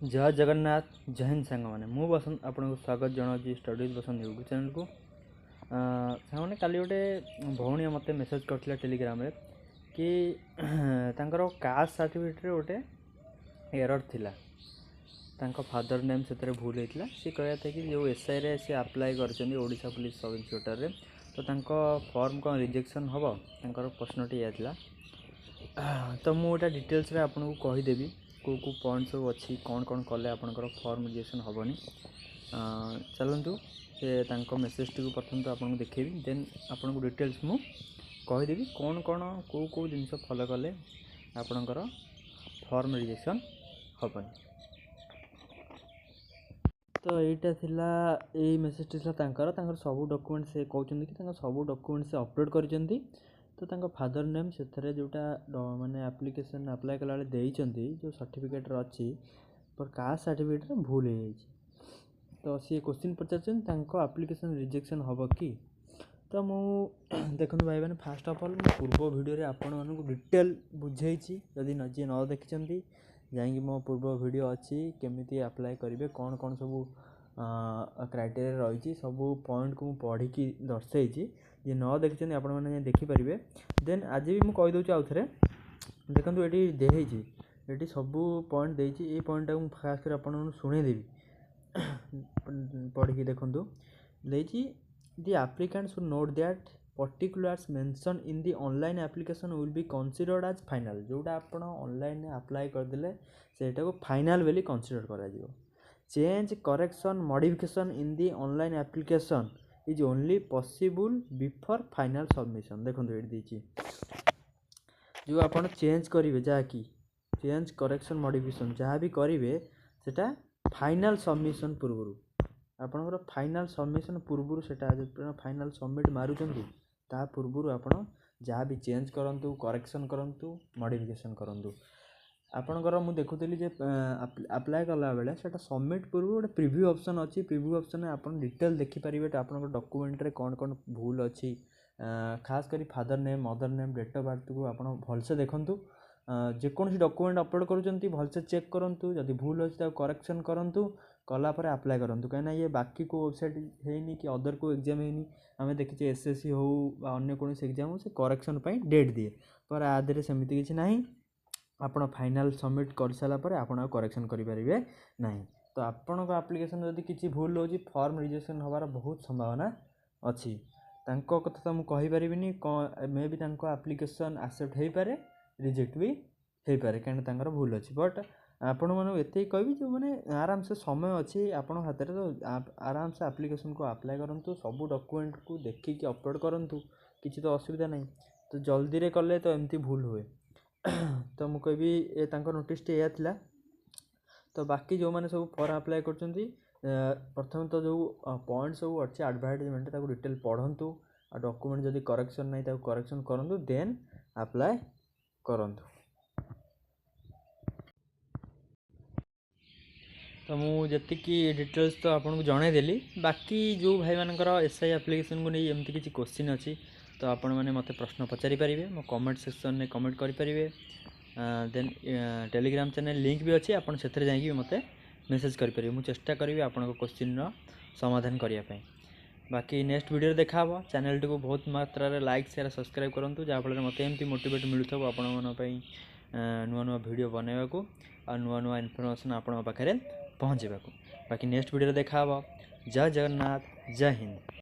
जय जगन्नाथ जय हिंद सांग मैंने मु बसंत आपको स्वागत जनावि स्टडीज बसंत यूट्यूब चैनल को सांग काली गोटे भौणी मत मेसेज करते टेलीग्राम रे कि तांकर कास्ट सर्टिफिकेट गोटे एरर थिला फादर नेम से भूल होता सी कहया था कि जो एसआई रे से अप्लाई कर ओडिशा पुलिस सब इन्स्पेक्टर रे तो फॉर्म कौन रिजेक्शन हम तर प्रश्नटी यह तो मुझे डिटेल्स रे आपको कहीदेवी को पॉइंट सब अच्छी कौन कौन कले आपंकर फॉर्म रिजेक्शन हेनी चलतु से मेसेज टी प्रथम तो आपको देखेबी देन आपको डिटेल्स मु कहीदेवी कौन कौन कौ जिन फॉलो कले आपंकर फॉर्म रिजेक्शन हेनी। तो यहीटा थिला यही मेसेज टी सब डॉक्यूमेंट से कहते कि सब डॉक्यूमेंट से अपलोड कर तो फादर नेम से जोटा माने एप्लिकेशन अप्लाई कला देइचंती जो सर्टिफिकेट अच्छी पर कास्ट सर्टिफिकेट भूल हो जाए तो सी क्वेश्चन पचार एप्लिकेशन रिजेक्शन हम कि तो मु देखो भाई मैंने फास्ट ऑफ ऑल पूर्व वीडियो आपको डिटेल बुझे जदि जी न देखी जाकि मो पूर्व वीडियो अच्छी केमी अप्लाई करेंगे कौन कौन सब क्राइटेरिया रही सब पॉइंट को पढ़ी दर्शाई जी न देखी आपण मैंने देखिपारे देन आज भी मुझे कहीदे आउ थे देखो ये देही ये सब पॉइंट देती पॉइंट को खास कर आप शुणेदेवी पढ़ी देखु the applicant should note that particulars mention in the online application will be considered as final जोटा आप ऑनलाइन अप्लाई करदे सेटा को फाइनल वेली कंसीडर करा change correction modification in the online application is only possible before final submission देखो ये जो आप चेंज करेंगे जहाँकि चेंज करेक्शन मॉडिफिकेशन जहाँ भी करेंगे सेटा फाइनल सबमिशन पूर्व आपणकर फाइनल सबमिशन पूर्व से फाइनल सबमिट मारुचंती ता पूर्व आप जहाँ भी चेंज करूँ करेक्शन करूँ मॉडिफिकेशन करूँ आपणकर मुझे देखुली अप्लाई कला बेले सेटा सबमिट पूर्व गोटे प्रिव्यू ऑप्शन अच्छी प्रिव्यू ऑप्शन में आप डिटेल देखिपारे आप डॉक्यूमेंट रे कौन कौन भूल अच्छी खास करी father name mother name date of birth को आप भलसे देखूँ जेकोसी डॉक्यूमेंट अपलोड करुँच भलसे चेक करूँ जदि भूल अच्छी करेक्शन करूँ कलापर आप्लाय करूँ कहीं ये बाकी को वेबसाइट है कि अदर को एग्जाम है आम देखीचे एसएससी हो अन्य कौन एग्जाम हो से करेक्शन डेट दिए पर आधे सेमती किसी ना आप फाइनल सबमिट कर सारापर आप करेक्शन करेंगे ना तो आपण एप्लिकेशन जदि किसी भूल हो फॉर्म रिजेक्शन हबार बहुत संभावना अच्छी कथा तो मुझे कहीपरि मे भी एप्लिकेशन एक्सेप्ट हो पारे रिजेक्ट भी हो पारे कहीं भूल अच्छी बट आपण मैंने ये कहि जो मैंने आराम से समय अच्छी आप हाथ में तो आराम से एप्लिकेशन को अप्लाई करूँ सब डॉक्यूमेंट को देखिए अपलोड करूँ किसी तो असुविधा नहीं तो जल्दी रे कले तो एमती भूल हुए तो मुझे कहि नोटिस यह था तो बाकी जो मैंने सब फॉर्म अप्लाई कर प्रथम तो जो पॉइंट सब अच्छे एडवर्टाइजमेंट डिटेल पढ़ु आ डॉक्यूमेंट जदि करेक्शन नहीं करेक्शन करूँ देन अप्लाई करूँ तो मुझे डिटेल्स तो आपको जनईदेली बाकी जो भाई मानकर एसआई एप्लिकेशन को नहीं एमती किसी क्वेश्चन अच्छी तो आपण मैंने मत प्रश्न पचारि पारे मो कमेंट सेक्शन में कमेंट करेंगे देन टेलीग्राम चैनल लिंक भी अच्छी आप जाकि मत मेसेज करेंगे मुझे चेष्टा करी आपण क्वेश्चन समाधान करने बाकी नेक्स्ट वीडियो देखा चैनल को बहुत मात्रा लाइक शेयर सब्सक्राइब करूँ जहाँफल मत एमती मोटिवेट मिलूँ आपण नुआ नुआ वीडियो बनवाक आ नुआ नुआ इनफॉरमेशन आपण पाखे पहुँचवाक बाकी नेक्स्ट वीडियो देखा जय जगन्नाथ जय हिंद।